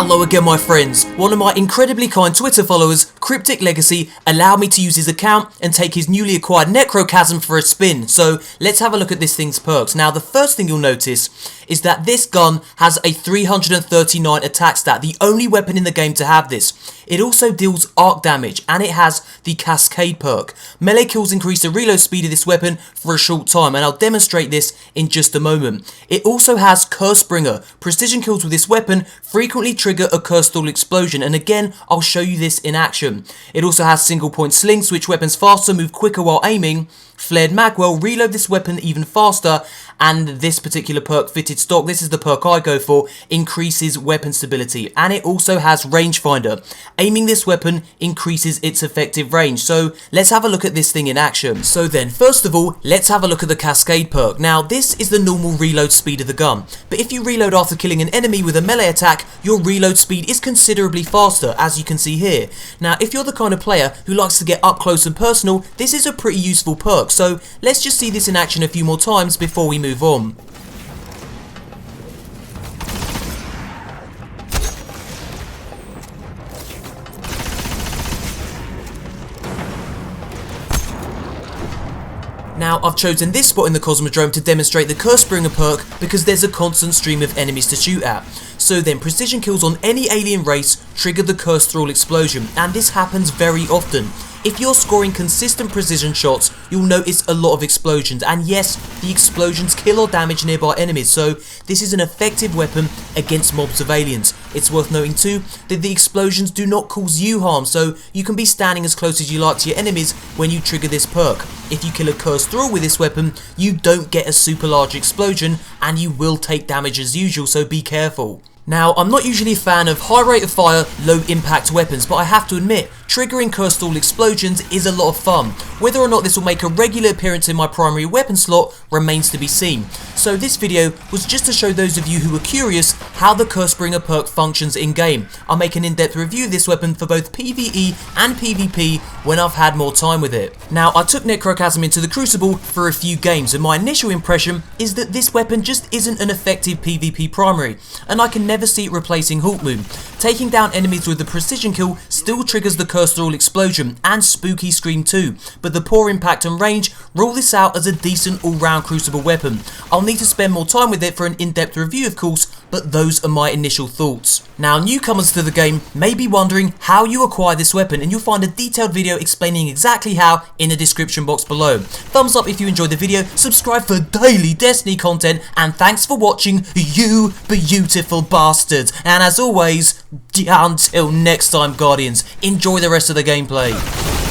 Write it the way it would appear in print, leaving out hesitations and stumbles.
Hello again my friends. One of my incredibly kind Twitter followers, Cryptic Legacy, allowed me to use his account and take his newly acquired Necrochasm for a spin. So let's have a look at this thing's perks. Now the first thing you'll notice is that this gun has a 339 attack stat, the only weapon in the game to have this. It also deals arc damage and it has the Cascade perk. Melee kills increase the reload speed of this weapon for a short time, and I'll demonstrate this in just a moment. It also has Cursebringer. Precision kills with this weapon frequently trigger a curse stall explosion, and again I'll show you this in action. It also has single point sling, switch weapons faster, move quicker while aiming. Flared Magwell, reload this weapon even faster, and this particular perk, Fitted Stock, this is the perk I go for, increases weapon stability, and it also has Rangefinder. Aiming this weapon increases its effective range, so let's have a look at this thing in action. So then, first of all, let's have a look at the Cascade perk. Now, this is the normal reload speed of the gun, but if you reload after killing an enemy with a melee attack, your reload speed is considerably faster, as you can see here. Now, if you're the kind of player who likes to get up close and personal, this is a pretty useful perk. So let's just see this in action a few more times before we move on. Now, I've chosen this spot in the Cosmodrome to demonstrate the Cursebringer perk because there's a constant stream of enemies to shoot at. So then, precision kills on any alien race trigger the curse thrall explosion, and this happens very often. If you're scoring consistent precision shots, you'll notice a lot of explosions, and yes, the explosions kill or damage nearby enemies, so this is an effective weapon against mobs of aliens. It's worth noting too that the explosions do not cause you harm, so you can be standing as close as you like to your enemies when you trigger this perk. If you kill a curse thrall with this weapon, you don't get a super large explosion, and you will take damage as usual, so be careful. Now, I'm not usually a fan of high rate of fire, low impact weapons, but I have to admit, triggering curse stall explosions is a lot of fun. Whether or not this will make a regular appearance in my primary weapon slot remains to be seen. So this video was just to show those of you who are curious how the Cursebringer perk functions in game. I'll make an in-depth review of this weapon for both PvE and PvP when I've had more time with it. Now, I took Necrochasm into the Crucible for a few games, and my initial impression is that this weapon just isn't an effective PvP primary, and I can never see it replacing Halt Moon. Taking down enemies with the precision kill still triggers the curse thrall explosion and spooky scream too, but the poor impact and range rule this out as a decent all-round Crucible weapon. I'll need to spend more time with it for an in-depth review of course, but those are my initial thoughts. Now, newcomers to the game may be wondering how you acquire this weapon, and you'll find a detailed video explaining exactly how in the description box below. Thumbs up if you enjoyed the video, subscribe for daily Destiny content, and thanks for watching, you beautiful bastards. And as always, until next time Guardians, enjoy the rest of the gameplay.